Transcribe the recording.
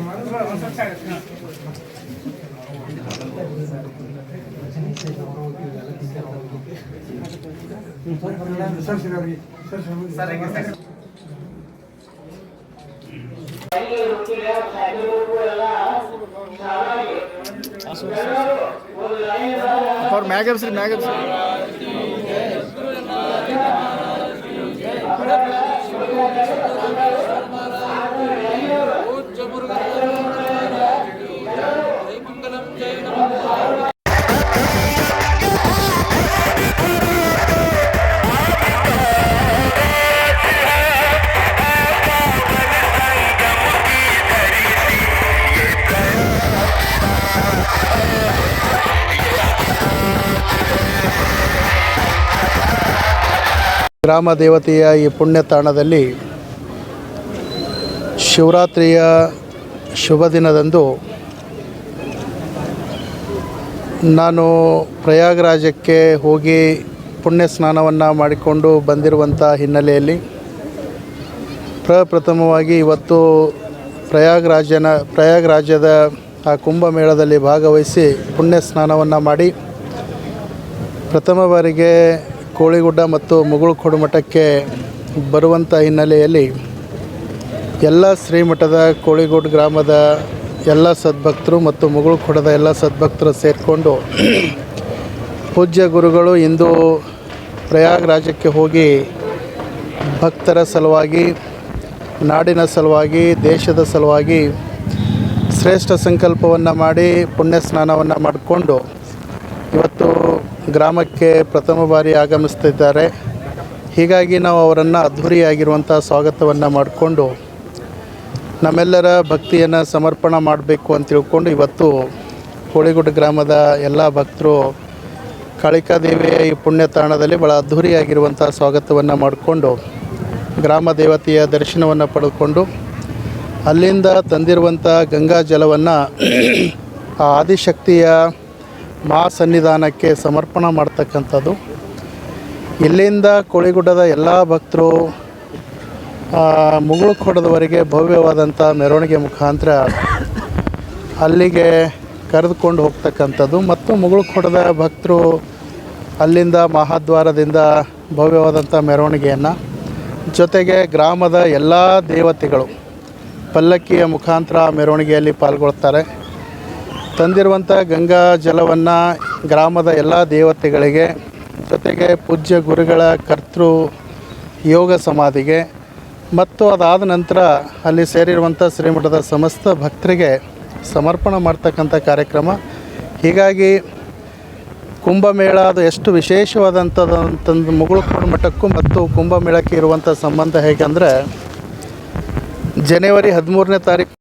और मैगम सर ಗ್ರಾಮ ದೇವತೆಯ ಈ ಪುಣ್ಯ ತಾಣದಲ್ಲಿ ಶಿವರಾತ್ರಿಯ ಶುಭ ದಿನದಂದು ನಾನು ಪ್ರಯಾಗರಾಜಕ್ಕೆ ಹೋಗಿ ಪುಣ್ಯ ಸ್ನಾನವನ್ನು ಮಾಡಿಕೊಂಡು ಬಂದಿರುವಂಥ ಹಿನ್ನೆಲೆಯಲ್ಲಿ ಪ್ರಪ್ರಥಮವಾಗಿ ಇವತ್ತು ಪ್ರಯಾಗರಾಜ್ಯದ ಆ ಕುಂಭಮೇಳದಲ್ಲಿ ಭಾಗವಹಿಸಿ ಪುಣ್ಯ ಸ್ನಾನವನ್ನು ಮಾಡಿ ಪ್ರಥಮ ಬಾರಿಗೆ ಕೋಳಿಗುಡ್ಡ ಮತ್ತು ಮುಗುಳುಖೋಡು ಮಠಕ್ಕೆ ಬರುವಂಥ ಹಿನ್ನೆಲೆಯಲ್ಲಿ ಎಲ್ಲ ಶ್ರೀಮಠದ ಕೋಳಿಗುಡ್ಡ ಗ್ರಾಮದ ಎಲ್ಲ ಸದ್ಭಕ್ತರು ಮತ್ತು ಮುಗುಳುಖೋಡದ ಎಲ್ಲ ಸದ್ಭಕ್ತರು ಸೇರಿಕೊಂಡು ಪೂಜ್ಯ ಗುರುಗಳು ಇಂದು ಪ್ರಯಾಗರಾಜಕ್ಕೆ ಹೋಗಿ ಭಕ್ತರ ಸಲುವಾಗಿ, ನಾಡಿನ ಸಲುವಾಗಿ, ದೇಶದ ಸಲುವಾಗಿ ಶ್ರೇಷ್ಠ ಸಂಕಲ್ಪವನ್ನು ಮಾಡಿ ಪುಣ್ಯ ಸ್ನಾನವನ್ನು ಮಾಡಿಕೊಂಡು ಇವತ್ತು ಗ್ರಾಮಕ್ಕೆ ಪ್ರಥಮ ಬಾರಿ ಆಗಮಿಸ್ತಿದ್ದಾರೆ. ಹೀಗಾಗಿ ನಾವು ಅವರನ್ನು ಅದ್ಧೂರಿಯಾಗಿರುವಂಥ ಸ್ವಾಗತವನ್ನು ಮಾಡಿಕೊಂಡು ನಮ್ಮೆಲ್ಲರ ಭಕ್ತಿಯನ್ನು ಸಮರ್ಪಣೆ ಮಾಡಬೇಕು ಅಂತ ತಿಳ್ಕೊಂಡು ಇವತ್ತು ಕೋಳಿಗುಡ್ಡ ಗ್ರಾಮದ ಎಲ್ಲ ಭಕ್ತರು ಕಾಳಿಕಾದೇವಿಯ ಈ ಪುಣ್ಯ ತಾಣದಲ್ಲಿ ಭಾಳ ಅದ್ಧೂರಿಯಾಗಿರುವಂಥ ಸ್ವಾಗತವನ್ನು ಮಾಡಿಕೊಂಡು ಗ್ರಾಮ ದೇವತೆಯ ದರ್ಶನವನ್ನು ಪಡೆದುಕೊಂಡು ಅಲ್ಲಿಂದ ತಂದಿರುವಂಥ ಗಂಗಾ ಜಲವನ್ನು ಆ ಆದಿಶಕ್ತಿಯ ಮಹಾಸನ್ನಿಧಾನಕ್ಕೆ ಸಮರ್ಪಣೆ ಮಾಡ್ತಕ್ಕಂಥದ್ದು. ಇಲ್ಲಿಂದ ಕೋಳಿಗುಡ್ಡದ ಎಲ್ಲ ಭಕ್ತರು ಮುಗುಳುಖೋಡದವರೆಗೆ ಭವ್ಯವಾದಂಥ ಮೆರವಣಿಗೆ ಮುಖಾಂತರ ಅಲ್ಲಿಗೆ ಕರೆದುಕೊಂಡು ಹೋಗ್ತಕ್ಕಂಥದ್ದು ಮತ್ತು ಮುಗುಳುಖೋಡದ ಭಕ್ತರು ಅಲ್ಲಿಂದ ಮಹಾದ್ವಾರದಿಂದ ಭವ್ಯವಾದಂಥ ಮೆರವಣಿಗೆಯನ್ನು, ಜೊತೆಗೆ ಗ್ರಾಮದ ಎಲ್ಲ ದೇವತೆಗಳು ಪಲ್ಲಕ್ಕಿಯ ಮುಖಾಂತರ ಮೆರವಣಿಗೆಯಲ್ಲಿ ಪಾಲ್ಗೊಳ್ತಾರೆ. ತಂದಿರುವಂಥ ಗಂಗಾ ಜಲವನ್ನು ಗ್ರಾಮದ ಎಲ್ಲ ದೇವತೆಗಳಿಗೆ, ಜೊತೆಗೆ ಪೂಜ್ಯ ಗುರುಗಳ ಕರ್ತೃ ಯೋಗ ಸಮಾಧಿಗೆ ಮತ್ತು ಅದಾದ ನಂತರ ಅಲ್ಲಿ ಸೇರಿರುವಂಥ ಶ್ರೀಮಠದ ಸಮಸ್ತ ಭಕ್ತರಿಗೆ ಸಮರ್ಪಣೆ ಮಾಡ್ತಕ್ಕಂಥ ಕಾರ್ಯಕ್ರಮ. ಹೀಗಾಗಿ ಕುಂಭಮೇಳ ಅದು ಎಷ್ಟು ವಿಶೇಷವಾದಂಥದ್ದು ಮುಗುಳುಖೋಡು ಮಠಕ್ಕೂ ಮತ್ತು ಕುಂಭಮೇಳಕ್ಕೆ ಇರುವಂಥ ಸಂಬಂಧ ಹೇಗೆಂದರೆ, ಜನವರಿ 13ನೇ ತಾರೀಕು